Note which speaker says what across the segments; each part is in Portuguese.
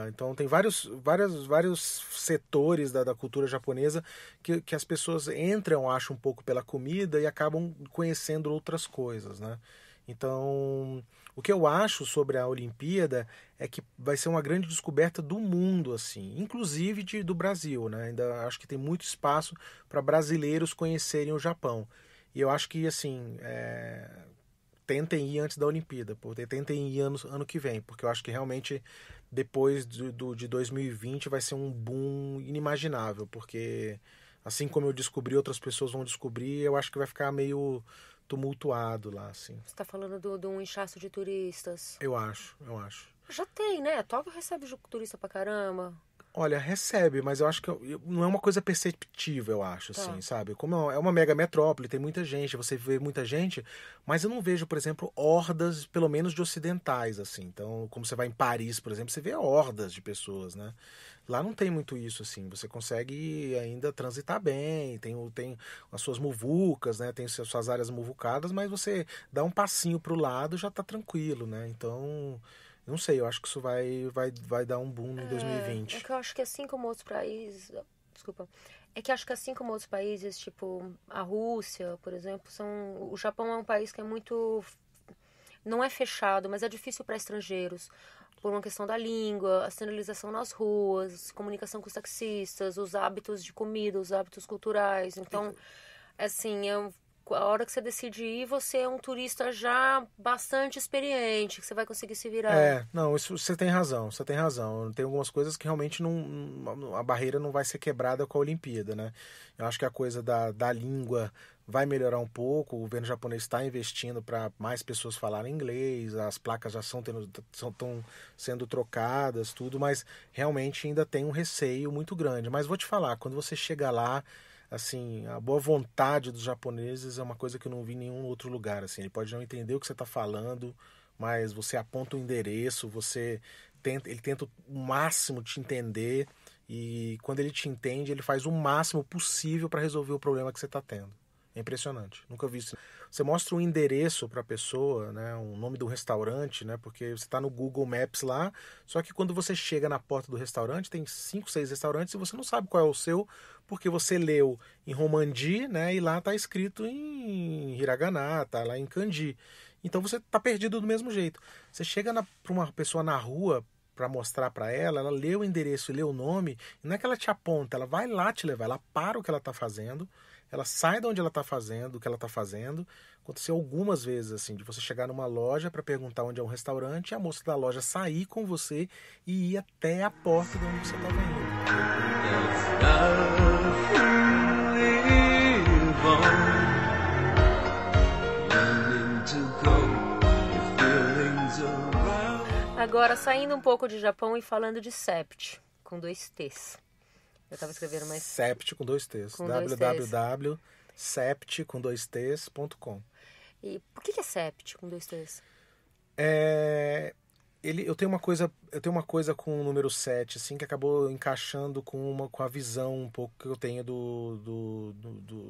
Speaker 1: Então tem vários setores da cultura japonesa que as pessoas entram, acho, um pouco pela comida e acabam conhecendo outras coisas, né? Então, o que eu acho sobre a Olimpíada é que vai ser uma grande descoberta do mundo, assim, inclusive do Brasil, né? Ainda acho que tem muito espaço para brasileiros conhecerem o Japão. E eu acho que, assim, tentem ir antes da Olimpíada, tentem ir ano que vem, porque eu acho que realmente depois de 2020 vai ser um boom inimaginável, porque assim como eu descobri, outras pessoas vão descobrir, eu acho que vai ficar meio tumultuado lá, assim.
Speaker 2: Você está falando de um inchaço de turistas.
Speaker 1: Eu acho.
Speaker 2: Já tem, né? Tóquio recebe turista pra caramba.
Speaker 1: Olha, recebe, mas eu acho que não é uma coisa perceptível, eu acho,
Speaker 2: Tá.
Speaker 1: assim, sabe? Como é uma mega metrópole, tem muita gente, você vê muita gente, mas eu não vejo, por exemplo, hordas, pelo menos de ocidentais, assim. Então, como você vai em Paris, por exemplo, você vê hordas de pessoas, né? Lá não tem muito isso, assim. Você consegue ainda transitar bem, tem as suas muvucas, né? Tem suas áreas muvucadas, mas você dá um passinho pro lado, já tá tranquilo, né? Então, não sei, eu acho que isso vai dar um boom em
Speaker 2: É
Speaker 1: 2020.
Speaker 2: que eu acho que assim como outros países. Desculpa. É que acho que assim como outros países, tipo a Rússia, por exemplo, o Japão é um país que é muito. Não é fechado, mas é difícil para estrangeiros. Por uma questão da língua, a sinalização nas ruas, comunicação com os taxistas, os hábitos de comida, os hábitos culturais. Então, assim, a hora que você decide ir, você é um turista já bastante experiente, que você vai conseguir se virar.
Speaker 1: Não, isso você tem razão, você tem razão. Tem algumas coisas que realmente não, a barreira não vai ser quebrada com a Olimpíada, né? Eu acho que a coisa da língua vai melhorar um pouco. O governo japonês está investindo para mais pessoas falarem inglês, as placas já estão sendo trocadas, tudo, mas realmente ainda tem um receio muito grande. Mas vou te falar, quando você chega lá, assim, a boa vontade dos japoneses é uma coisa que eu não vi em nenhum outro lugar, assim. Ele pode não entender o que você está falando, mas você aponta o endereço, ele tenta o máximo te entender e quando ele te entende, ele faz o máximo possível para resolver o problema que você está tendo. É impressionante, nunca vi isso. Você mostra um endereço para a pessoa, né, um nome do restaurante, né, porque você está no Google Maps lá, só que quando você chega na porta do restaurante, tem 5, 6 restaurantes e você não sabe qual é o seu, porque você leu em Romandi, né, e lá está escrito em Hiragana, tá lá em Kanji. Então você tá perdido do mesmo jeito. Você chega para uma pessoa na rua para mostrar para ela lê o endereço, lê o nome, e não é que ela te aponta, ela vai lá te levar, ela para o que ela tá fazendo, ela sai de onde ela tá fazendo, o que ela tá fazendo. Aconteceu algumas vezes assim, de você chegar numa loja para perguntar onde é um restaurante, e a moça da loja sair com você e ir até a porta de onde você tava indo.
Speaker 2: Agora, saindo um pouco de Japão e falando de Sept, com dois T's. Eu tava escrevendo mais
Speaker 1: Sept com dois T's.
Speaker 2: com dois T's.
Speaker 1: www.sept com dois T's.com.
Speaker 2: E por que é Sept com dois T's?
Speaker 1: É, eu tenho uma coisa com o número 7 assim, que acabou encaixando com a visão um pouco que eu tenho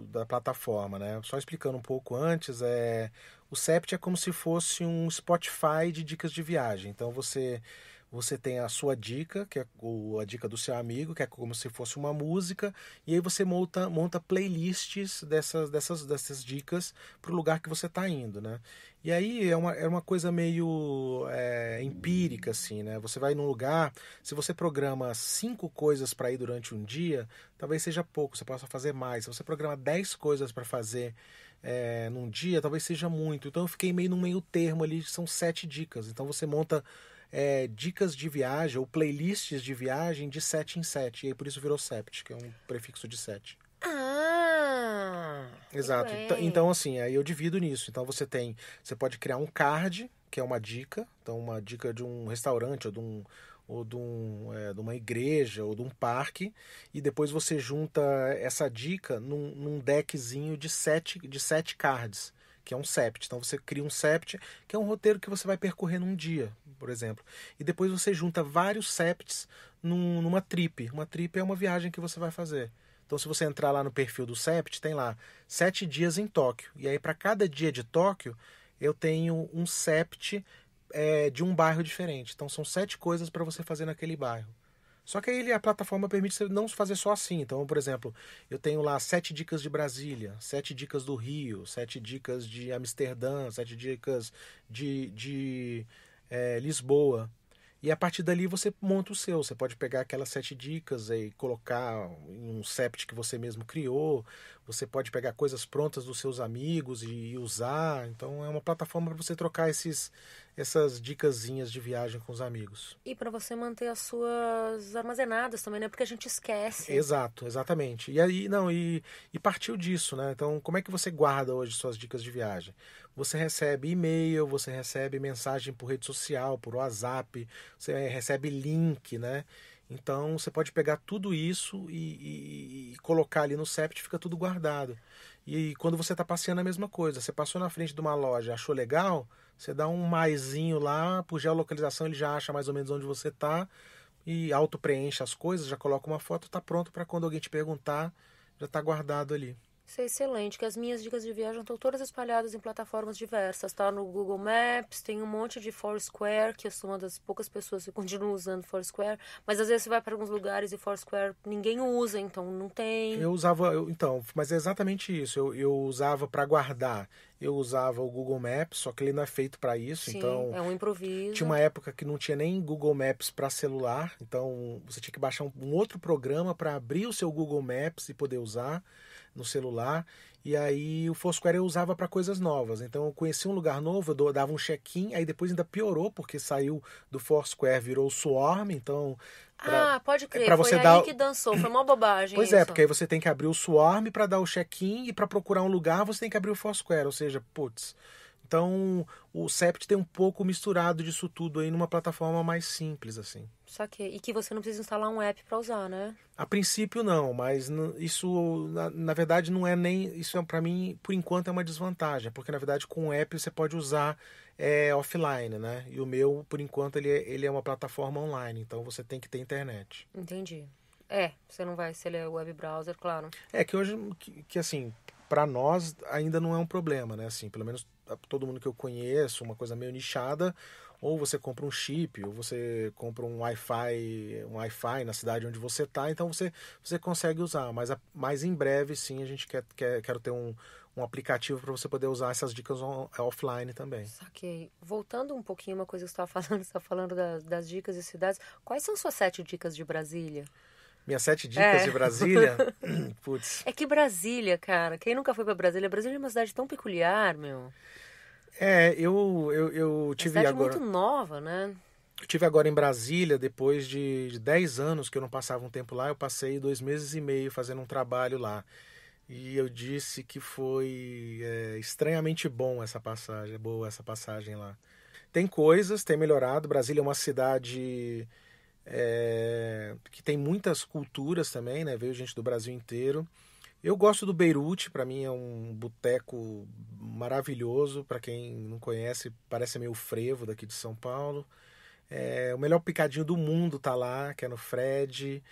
Speaker 1: da plataforma, né? Só explicando um pouco antes, o Sept é como se fosse um Spotify de dicas de viagem. Então você tem a sua dica, que é a dica do seu amigo, que é como se fosse uma música, e aí você monta playlists dessas dicas para o lugar que você está indo, né? E aí é uma coisa meio empírica, assim, né? Você vai num lugar, se você programa 5 coisas para ir durante um dia, talvez seja pouco, você possa fazer mais. Se você programa 10 coisas para fazer num dia, talvez seja muito. Então eu fiquei meio no meio termo ali, são 7 dicas. Então você monta dicas de viagem ou playlists de viagem de 7 em 7. E aí por isso virou sept, que é um prefixo de 7.
Speaker 2: Ah, muito
Speaker 1: Exato. Então,
Speaker 2: bem.
Speaker 1: assim, aí eu divido nisso. Então você pode criar um card, que é uma dica. Então, uma dica de um restaurante ou de uma igreja ou de um parque. E depois você junta essa dica num deckzinho de sete cards, que é um sept. Então você cria um sept, que é um roteiro que você vai percorrer num dia, por exemplo. E depois você junta vários septs numa trip. Uma trip é uma viagem que você vai fazer. Então, se você entrar lá no perfil do Sept, tem lá 7 dias em Tóquio. E aí, para cada dia de Tóquio, eu tenho um Sept de um bairro diferente. Então são 7 coisas para você fazer naquele bairro. Só que aí a plataforma permite você não fazer só assim. Então, por exemplo, eu tenho lá 7 dicas de Brasília, 7 dicas do Rio, 7 dicas de Amsterdã, 7 dicas de Lisboa. E a partir dali você monta o seu. Você pode pegar aquelas 7 dicas e colocar em um sept que você mesmo criou. Você pode pegar coisas prontas dos seus amigos e usar. Então é uma plataforma para você trocar essas dicasinhas de viagem com os amigos.
Speaker 2: E para você manter as suas armazenadas também, né? Porque a gente esquece.
Speaker 1: Exato, exatamente. E aí, não, e partiu disso, né? Então, como é que você guarda hoje suas dicas de viagem? Você recebe e-mail, você recebe mensagem por rede social, por WhatsApp, você recebe link, né? Então, você pode pegar tudo isso e colocar ali no Sept, fica tudo guardado. E quando você está passeando, a mesma coisa. Você passou na frente de uma loja, achou legal, você dá um maisinho lá, por geolocalização ele já acha mais ou menos onde você está e auto-preenche as coisas, já coloca uma foto, está pronto para quando alguém te perguntar, já está guardado ali.
Speaker 2: Isso é excelente, que as minhas dicas de viagem estão todas espalhadas em plataformas diversas, tá? No Google Maps, tem um monte de Foursquare, que eu sou uma das poucas pessoas que continuam usando Foursquare, mas às vezes você vai para alguns lugares e Foursquare ninguém usa, então não tem.
Speaker 1: Então, mas é exatamente isso. Eu usava para guardar. Eu usava o Google Maps, só que ele não é feito para isso.
Speaker 2: Sim,
Speaker 1: Então,
Speaker 2: é um improviso.
Speaker 1: tinha uma época que não tinha nem Google Maps para celular. Então, você tinha que baixar um outro programa para abrir o seu Google Maps e poder usar no celular. E aí o Foursquare eu usava para coisas novas. Então, eu conheci um lugar novo, eu dava um check-in, aí depois ainda piorou, porque saiu do Foursquare, virou o Swarm. Então,
Speaker 2: pode crer,
Speaker 1: para
Speaker 2: foi
Speaker 1: você
Speaker 2: aí
Speaker 1: dar
Speaker 2: que dançou, foi uma bobagem
Speaker 1: Pois
Speaker 2: isso.
Speaker 1: é, porque aí você tem que abrir o Swarm para dar o check-in e para procurar um lugar você tem que abrir o Foursquare, ou seja, putz. Então o Sept tem um pouco misturado disso tudo aí numa plataforma mais simples assim.
Speaker 2: Saquei. E que você não precisa instalar um app para usar, né?
Speaker 1: A princípio não, mas isso na verdade não é nem isso para mim por enquanto é uma desvantagem, porque na verdade com o app você pode usar offline, né? E o meu por enquanto ele é uma plataforma online, então você tem que ter internet.
Speaker 2: Entendi. Você não vai, se ele é web browser, claro.
Speaker 1: É que hoje, que assim, para nós ainda não é um problema, né? Assim, pelo menos todo mundo que eu conheço, uma coisa meio nichada, ou você compra um chip, ou você compra um Wi-Fi na cidade onde você tá, então você consegue usar. Mas em breve, sim, a gente quer ter um aplicativo para você poder usar essas dicas offline também.
Speaker 2: Saquei. Voltando um pouquinho, uma coisa que você está falando das dicas de cidades. Quais são suas 7 dicas de Brasília?
Speaker 1: Minhas 7 dicas de Brasília? Putz.
Speaker 2: É que Brasília, cara, quem nunca foi pra Brasília? Brasília é uma cidade tão peculiar, meu.
Speaker 1: Eu tive
Speaker 2: cidade
Speaker 1: agora.
Speaker 2: muito nova, né?
Speaker 1: Eu tive agora em Brasília, depois de 10 anos que eu não passava um tempo lá, eu passei 2 meses e meio fazendo um trabalho lá. E eu disse que foi estranhamente bom boa essa passagem lá. Tem coisas, tem melhorado. Brasília é uma cidade que tem muitas culturas também, né? Veio gente do Brasil inteiro. Eu gosto do Beirute, para mim é um boteco maravilhoso. Para quem não conhece, parece meio frevo daqui de São Paulo. O melhor picadinho do mundo tá lá, que é no Fred.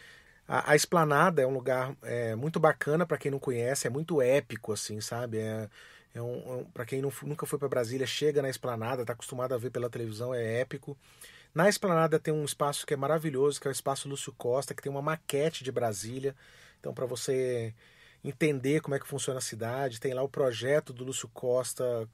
Speaker 1: A Esplanada é um lugar muito bacana para quem não conhece, é muito épico, assim, sabe? Para quem nunca foi para Brasília, chega na Esplanada, tá acostumado a ver pela televisão, é épico. Na Esplanada tem um espaço que é maravilhoso, que é o Espaço Lúcio Costa, que tem uma maquete de Brasília. Então, para você entender como é que funciona a cidade, tem lá o projeto do Lúcio Costa,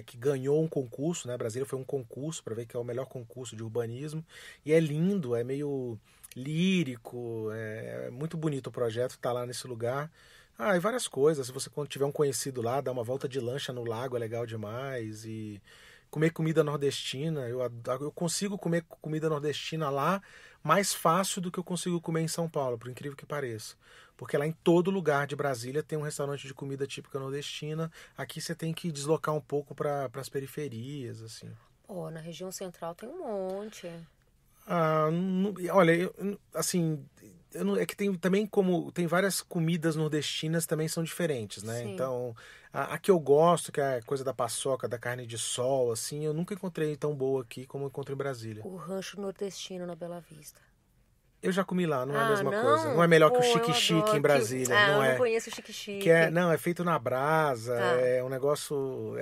Speaker 1: que ganhou um concurso, né? Brasília foi um concurso para ver que é o melhor concurso de urbanismo. E é lindo, é meio lírico, é muito bonito o projeto, tá lá nesse lugar. E várias coisas. Se você quando tiver um conhecido lá, dar uma volta de lancha no lago é legal demais. E comer comida nordestina, eu consigo comer comida nordestina lá mais fácil do que eu consigo comer em São Paulo, por incrível que pareça. Porque lá em todo lugar de Brasília tem um restaurante de comida típica nordestina. Aqui você tem que deslocar um pouco para as periferias, assim.
Speaker 2: Na região central tem um monte.
Speaker 1: Olha, assim, é que tem também como tem várias comidas nordestinas também são diferentes, né?
Speaker 2: Sim.
Speaker 1: Então, a que eu gosto, que é a coisa da paçoca, da carne de sol, assim, eu nunca encontrei tão boa aqui como eu encontro em Brasília.
Speaker 2: O rancho nordestino na Bela Vista.
Speaker 1: Eu já comi lá, não é a
Speaker 2: Ah,
Speaker 1: mesma
Speaker 2: não?
Speaker 1: coisa. Não é melhor que o
Speaker 2: Pô, eu
Speaker 1: chique-chique
Speaker 2: adoro.
Speaker 1: em Brasília,
Speaker 2: Ah,
Speaker 1: não
Speaker 2: eu
Speaker 1: é.
Speaker 2: não conheço o chique-chique.
Speaker 1: Que é, não, é feito na brasa,
Speaker 2: Tá.
Speaker 1: é um negócio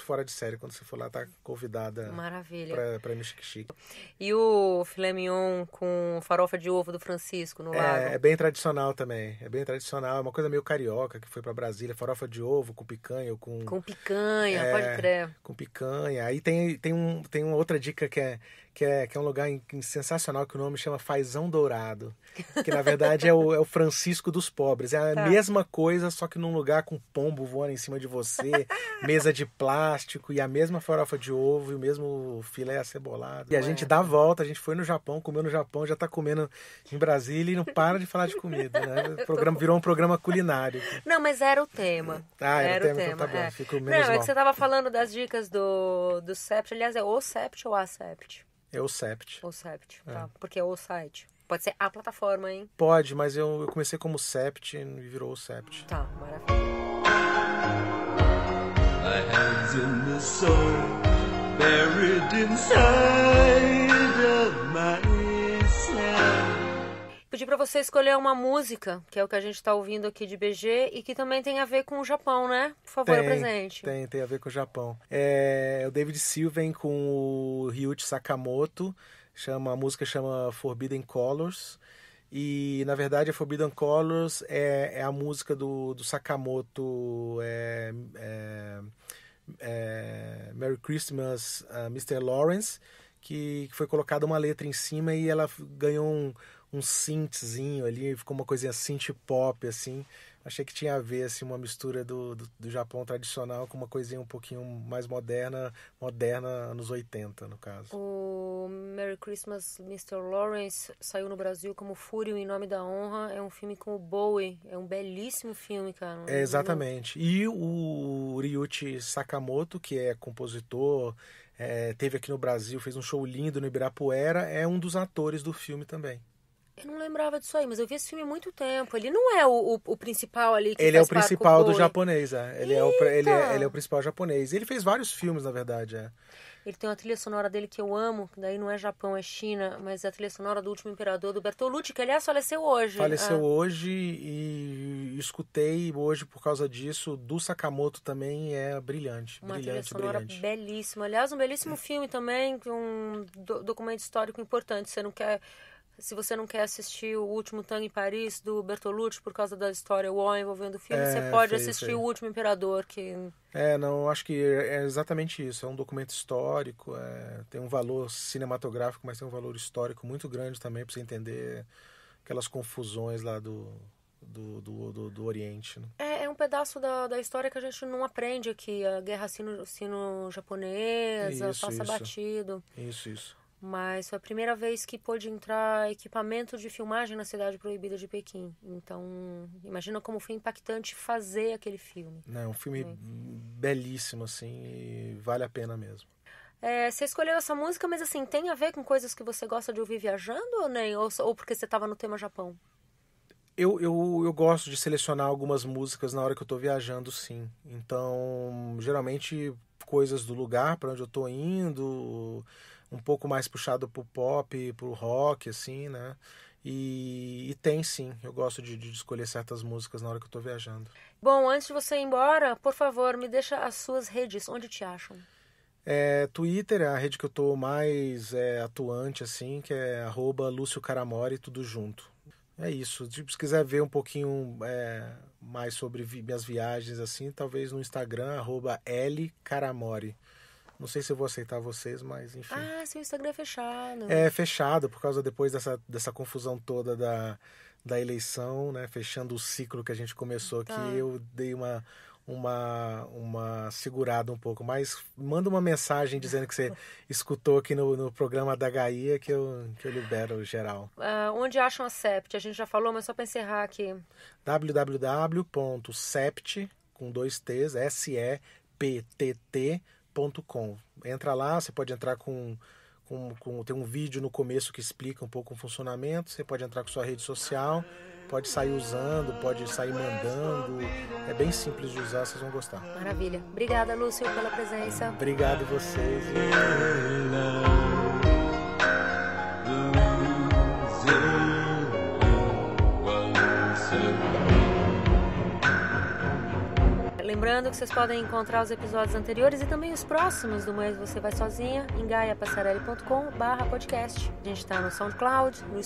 Speaker 1: fora de série. Quando você for lá, tá convidada
Speaker 2: Maravilha.
Speaker 1: pra ir no chique-chique.
Speaker 2: E o filé mignon com farofa de ovo do Francisco no lago?
Speaker 1: É bem tradicional também, é bem tradicional, é uma coisa meio carioca que foi pra Brasília, farofa de ovo com picanha ou com...
Speaker 2: Com picanha, pode crer.
Speaker 1: Com picanha. Aí tem uma outra dica que é um lugar sensacional, que o nome chama Fazão Dourado. Que na verdade é o Francisco dos pobres. É a mesma coisa, só que num lugar com pombo voando em cima de você, mesa de plástico e a mesma farofa de ovo e o mesmo filé acebolado. E a gente dá a volta, a gente foi no Japão, comeu no Japão, já tá comendo em Brasília e não para de falar de comida, né? O programa virou um programa culinário.
Speaker 2: Não, mas era o tema.
Speaker 1: Era o tema. Então tá bom, fico menos
Speaker 2: Não, é
Speaker 1: mal.
Speaker 2: que você tava falando das dicas do Sept. Aliás, é o Sept ou a Sept?
Speaker 1: É o Sept.
Speaker 2: O Sept, tá. Porque é o site. Pode ser a plataforma, hein?
Speaker 1: Pode, mas eu comecei como Sept e virou o Sept.
Speaker 2: Tá, maravilha.
Speaker 3: My hands in the soil, buried inside of myself.
Speaker 2: Pedi pra você escolher uma música, que é o que a gente tá ouvindo aqui de BG, e que também tem a ver com o Japão, né? Por favor, apresente.
Speaker 1: Tem a ver com o Japão. O David Sylvian com o Ryuichi Sakamoto, a música chama Forbidden Colors, e na verdade a Forbidden Colors é a música do Sakamoto, Merry Christmas, Mr. Lawrence, que foi colocada uma letra em cima e ela ganhou um synthzinho ali, ficou uma coisinha synth pop, assim. Achei que tinha a ver, assim, uma mistura do Japão tradicional com uma coisinha um pouquinho mais moderna, anos 80, no caso.
Speaker 2: O Merry Christmas, Mr. Lawrence saiu no Brasil como Fúrio em Nome da Honra. É um filme com o Bowie. É um belíssimo filme, cara.
Speaker 1: Exatamente. E o Ryuichi Sakamoto, que é compositor, teve aqui no Brasil, fez um show lindo no Ibirapuera, é um dos atores do filme também.
Speaker 2: Eu não lembrava disso aí, mas eu vi esse filme há muito tempo. Ele não é o principal ali que
Speaker 1: ele é o
Speaker 2: faz par com
Speaker 1: principal do
Speaker 2: Bowie.
Speaker 1: japonês, ele é o principal japonês. Ele fez vários filmes, na verdade,
Speaker 2: Ele tem uma trilha sonora dele que eu amo, que daí não é Japão, é China, mas é a trilha sonora do Último Imperador, do Bertolucci, que aliás faleceu hoje.
Speaker 1: Faleceu hoje e escutei hoje por causa disso. Do Sakamoto também é brilhante.
Speaker 2: Uma
Speaker 1: brilhante,
Speaker 2: trilha sonora
Speaker 1: brilhante.
Speaker 2: belíssima. Aliás, um belíssimo filme também, um documento histórico importante. Se você não quer assistir O Último Tango em Paris, do Bertolucci, por causa da história UOL envolvendo o filme, você pode assistir O Último Imperador, que...
Speaker 1: Não, acho que é exatamente isso. É um documento histórico, tem um valor cinematográfico, mas tem um valor histórico muito grande também para você entender aquelas confusões lá do Oriente. Né?
Speaker 2: É um pedaço da história que a gente não aprende aqui. A guerra sino-japonesa passa batido.
Speaker 1: Isso.
Speaker 2: Mas foi a primeira vez que pôde entrar equipamento de filmagem na Cidade Proibida de Pequim. Então, imagina como foi impactante fazer aquele filme.
Speaker 1: É um filme belíssimo, assim, e vale a pena mesmo.
Speaker 2: Você escolheu essa música, mas assim, tem a ver com coisas que você gosta de ouvir viajando ou nem? Ou porque você estava no tema Japão?
Speaker 1: Eu gosto de selecionar algumas músicas na hora que eu tô viajando, sim. Então, geralmente, coisas do lugar para onde eu tô indo... um pouco mais puxado pro pop, pro rock, assim, né? E tem sim, eu gosto de escolher certas músicas na hora que eu tô viajando.
Speaker 2: Bom, antes de você ir embora, por favor, me deixa as suas redes, onde te acham?
Speaker 1: Twitter é a rede que eu tô mais atuante, assim, que é @LúcioCaramori, tudo junto. É isso, se quiser ver um pouquinho mais sobre minhas viagens, assim, talvez no Instagram, @LCaramori. Não sei se eu vou aceitar vocês, mas enfim.
Speaker 2: Seu Instagram é fechado.
Speaker 1: É fechado, por causa depois dessa confusão toda da eleição, né? Fechando o ciclo que a gente começou aqui, eu dei uma segurada um pouco. Mas manda uma mensagem dizendo que você escutou aqui no programa da Gaia que eu libero geral.
Speaker 2: Onde acham a Sept? A gente já falou, mas só para encerrar aqui.
Speaker 1: www.sept, com 2 T's, SEPTT.com. Entra lá, você pode entrar tem um vídeo no começo que explica um pouco o funcionamento, você pode entrar com sua rede social, pode sair usando, pode sair mandando, é bem simples de usar, vocês vão gostar.
Speaker 2: Maravilha. Obrigada, Lúcio, pela presença.
Speaker 1: Obrigado a vocês.
Speaker 3: Losing
Speaker 2: Lembrando que vocês podem encontrar os episódios anteriores e também os próximos do Mês Você Vai Sozinha em gaiapassarelli.com/podcast. A gente está no SoundCloud, no